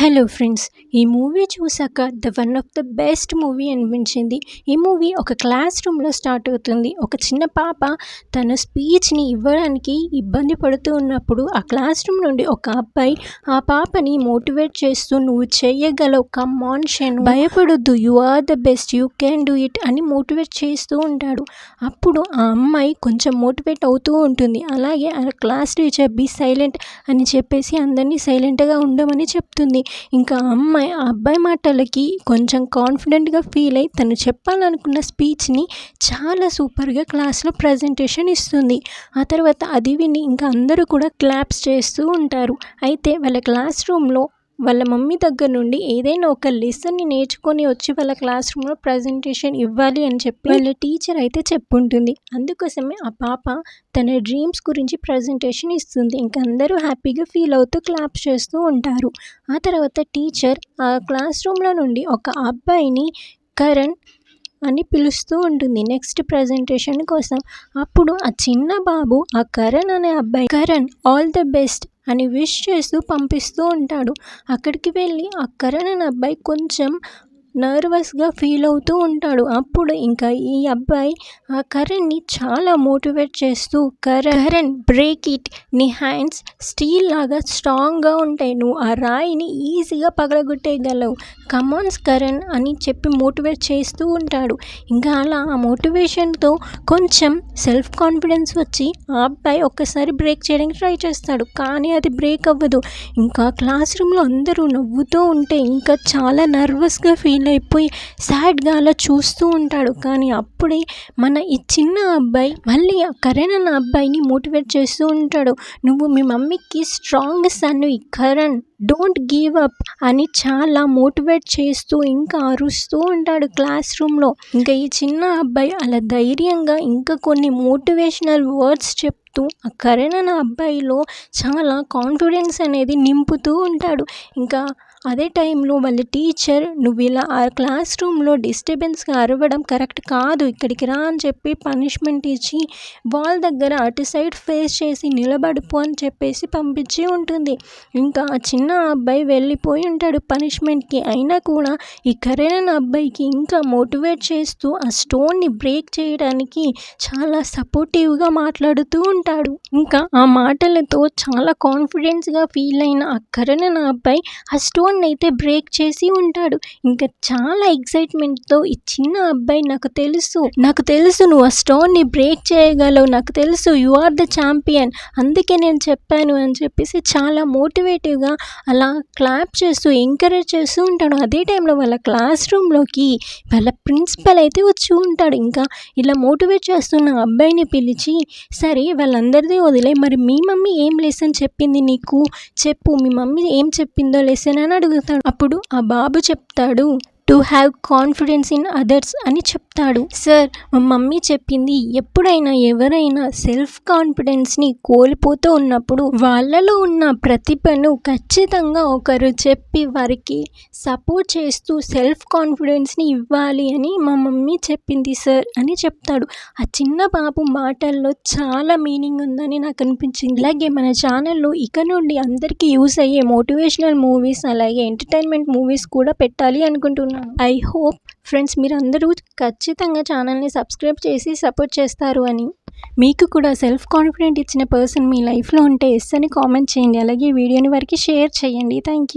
Hello friends, ఈ movie చూసాక one of the best movie అనిపించింది. ఈ మూవీ ఒక క్లాస్ రూమ్లో స్టార్ట్ అవుతుంది. ఒక చిన్న పాప తన స్పీచ్ని ఇవ్వడానికి ఇబ్బంది పడుతూ ఉన్నప్పుడు ఆ క్లాస్ రూమ్ నుండి ఒక అబ్బాయి ఆ పాపని మోటివేట్ చేస్తూ, నువ్వు చేయగలవు, కమ్ ఆన్ షను, భయపడొద్దు, you are the best, you can do it అని మోటివేట్ చేస్తూ ఉంటాడు. అప్పుడు ఆ అమ్మాయి కొంచెం మోటివేట్ అవుతూ ఉంటుంది. అలాగే ఆ క్లాస్ టీచర్ బీ సైలెంట్ అని చెప్పేసి అందరినీ సైలెంట్గా ఉండమని చెప్తుంది. ఇంకా అమ్మాయి ఆ అబ్బాయి మాటలకి కొంచెం కాన్ఫిడెంట్గా ఫీల్ అయ్యి తను చెప్పాలనుకున్న స్పీచ్ని చాలా సూపర్గా క్లాస్లో ప్రజెంటేషన్ ఇస్తుంది. ఆ తర్వాత అది విని ఇంకా అందరూ కూడా క్లాప్స్ చేస్తూ ఉంటారు. అయితే వాళ్ళ క్లాస్ రూమ్లో వాళ్ళ మమ్మీ దగ్గర నుండి ఏదైనా ఒక లెసన్ని నేర్చుకొని వచ్చి వాళ్ళ క్లాస్ రూమ్లో ప్రజెంటేషన్ ఇవ్వాలి అని చెప్పి వాళ్ళ టీచర్ అయితే చెప్పుంటుంది. అందుకోసమే ఆ పాప తన డ్రీమ్స్ గురించి ప్రజెంటేషన్ ఇస్తుంది. ఇంకా అందరూ హ్యాపీగా ఫీల్ అవుతూ క్లాప్స్ చేస్తూ ఉంటారు. ఆ తర్వాత టీచర్ ఆ క్లాస్ రూమ్లో నుండి ఒక అబ్బాయిని కరణ్ అని పిలుస్తూ ఉంటుంది నెక్స్ట్ ప్రజెంటేషన్ కోసం. అప్పుడు ఆ చిన్న బాబు ఆ కరణ్ అనే అబ్బాయి కరణ్ ఆల్ ద బెస్ట్ అని విష్ చేస్తూ పంపిస్తూ ఉంటాడు. అక్కడికి వెళ్ళి ఆ కరణ్ అనే అబ్బాయి కొంచెం నర్వస్గా ఫీల్ అవుతూ ఉంటాడు. అప్పుడు ఇంకా ఈ అబ్బాయి ఆ కరణ్ని చాలా మోటివేట్ చేస్తూ, కరణ్ బ్రేక్ ఇట్, నీ హ్యాండ్స్ స్టీల్ లాగా స్ట్రాంగ్గా ఉంటాయి, నువ్వు ఆ రాయిని ఈజీగా పగలగొట్టేయగలవు, కమాన్స్ కరణ్ అని చెప్పి మోటివేట్ చేస్తూ ఉంటాడు. ఇంకా అలా ఆ మోటివేషన్తో కొంచెం సెల్ఫ్ కాన్ఫిడెన్స్ వచ్చి ఆ అబ్బాయి ఒక్కసారి బ్రేక్ చేయడానికి ట్రై చేస్తాడు. కానీ అది బ్రేక్ అవ్వదు. ఇంకా క్లాస్ రూమ్లో అందరూ నవ్వుతూ ఉంటే ఇంకా చాలా నర్వస్గా ఫీల్ అయిపోయి సాడ్గా అలా చూస్తూ ఉంటాడు. కానీ అప్పుడే మన ఈ చిన్న అబ్బాయి మళ్ళీ ఆ కరణ్ అన్న అబ్బాయిని మోటివేట్ చేస్తూ ఉంటాడు. నువ్వు మీ మమ్మీకి స్ట్రాంగ్ సన్, ఈ కరణ్ డోంట్ గివ్ అప్ అని చాలా మోటివేట్ చేస్తూ ఇంకా అరుస్తూ ఉంటాడు క్లాస్ రూమ్లో. ఇంకా ఈ చిన్న అబ్బాయి అలా ధైర్యంగా ఇంకా కొన్ని మోటివేషనల్ వర్డ్స్ చెప్తూ ఆ కరణ్ అన్న అబ్బాయిలో చాలా కాన్ఫిడెన్స్ అనేది నింపుతూ ఉంటాడు. ఇంకా అదే టైంలో వాళ్ళ టీచర్, నువ్వు ఇలా ఆ క్లాస్ రూమ్లో డిస్టర్బెన్స్గా అరవడం కరెక్ట్ కాదు, ఇక్కడికి రా అని చెప్పి పనిష్మెంట్ ఇచ్చి వాల్ దగ్గర అటు సైడ్ ఫేస్ చేసి నిలబడిపో అని చెప్పేసి పంపించి ఉంటుంది. ఇంకా ఆ చిన్న అబ్బాయి వెళ్ళిపోయి ఉంటాడు పనిష్మెంట్కి. అయినా కూడా ఈ కరణ్ అబ్బాయికి ఇంకా మోటివేట్ చేస్తూ ఆ స్టోన్ని బ్రేక్ చేయడానికి చాలా సపోర్టివ్గా మాట్లాడుతూ ఉంటాడు. ఇంకా ఆ మాటలతో చాలా కాన్ఫిడెన్స్గా ఫీల్ అయిన ఆ కరణ్ అబ్బాయి ఆ స్టోన్ అయితే బ్రేక్ చేసి ఉంటాడు. ఇంకా చాలా ఎక్సైట్మెంట్తో ఈ చిన్న అబ్బాయి, నాకు తెలుసు నువ్వు ఆ స్టోన్ని బ్రేక్ చేయగలవు, నాకు తెలుసు, యు ఆర్ ద ఛాంపియన్, అందుకే నేను చెప్పాను అని చెప్పేసి చాలా మోటివేటివ్గా అలా క్లాప్ చేస్తూ ఎంకరేజ్ చేస్తూ ఉంటాడు. అదే టైంలో వాళ్ళ క్లాస్ రూమ్లోకి వాళ్ళ ప్రిన్సిపల్ అయితే వచ్చి ఉంటాడు. ఇంకా ఇలా మోటివేట్ చేస్తున్న అబ్బాయిని పిలిచి, సరే వాళ్ళందరిది వదిలే, మరి మీ మమ్మీ ఏం లెసన్ చెప్పింది నీకు, చెప్పు, మీ మమ్మీ ఏం చెప్పిందో లెసన్ అని అడుగుతాడు. అప్పుడు ఆ బాబు చెప్తాడు, to have confidence in others అని చెప్తాడు. సార్, మా మమ్మీ చెప్పింది ఎప్పుడైనా ఎవరైనా సెల్ఫ్ కాన్ఫిడెన్స్ని కోల్పోతూ ఉన్నప్పుడు వాళ్ళలో ఉన్న ప్రతిభను ఖచ్చితంగా ఒకరు చెప్పి వారికి సపోర్ట్ చేస్తూ సెల్ఫ్ కాన్ఫిడెన్స్ని ఇవ్వాలి అని మా మమ్మీ చెప్పింది సార్ అని చెప్తాడు. ఆ చిన్న బాబు మాటల్లో చాలా మీనింగ్ ఉందని నాకు అనిపించింది. అలాగే మన ఛానల్లో ఇక నుండి అందరికీ యూస్ అయ్యే మోటివేషనల్ మూవీస్ అలాగే ఎంటర్టైన్మెంట్ మూవీస్ కూడా పెట్టాలి అనుకుంటున్నాను. ఐ హోప్ ఫ్రెండ్స్ మీరందరూ ఖచ్చితంగా ఛానల్ని సబ్స్క్రైబ్ చేసి సపోర్ట్ చేస్తారు అని. మీకు కూడా సెల్ఫ్ కాన్ఫిడెంట్ ఇచ్చిన పర్సన్ మీ లైఫ్లో ఉంటే ఎస్ అని కామెంట్ చేయండి. అలాగే వీడియోని వారికి షేర్ చేయండి. Thank you.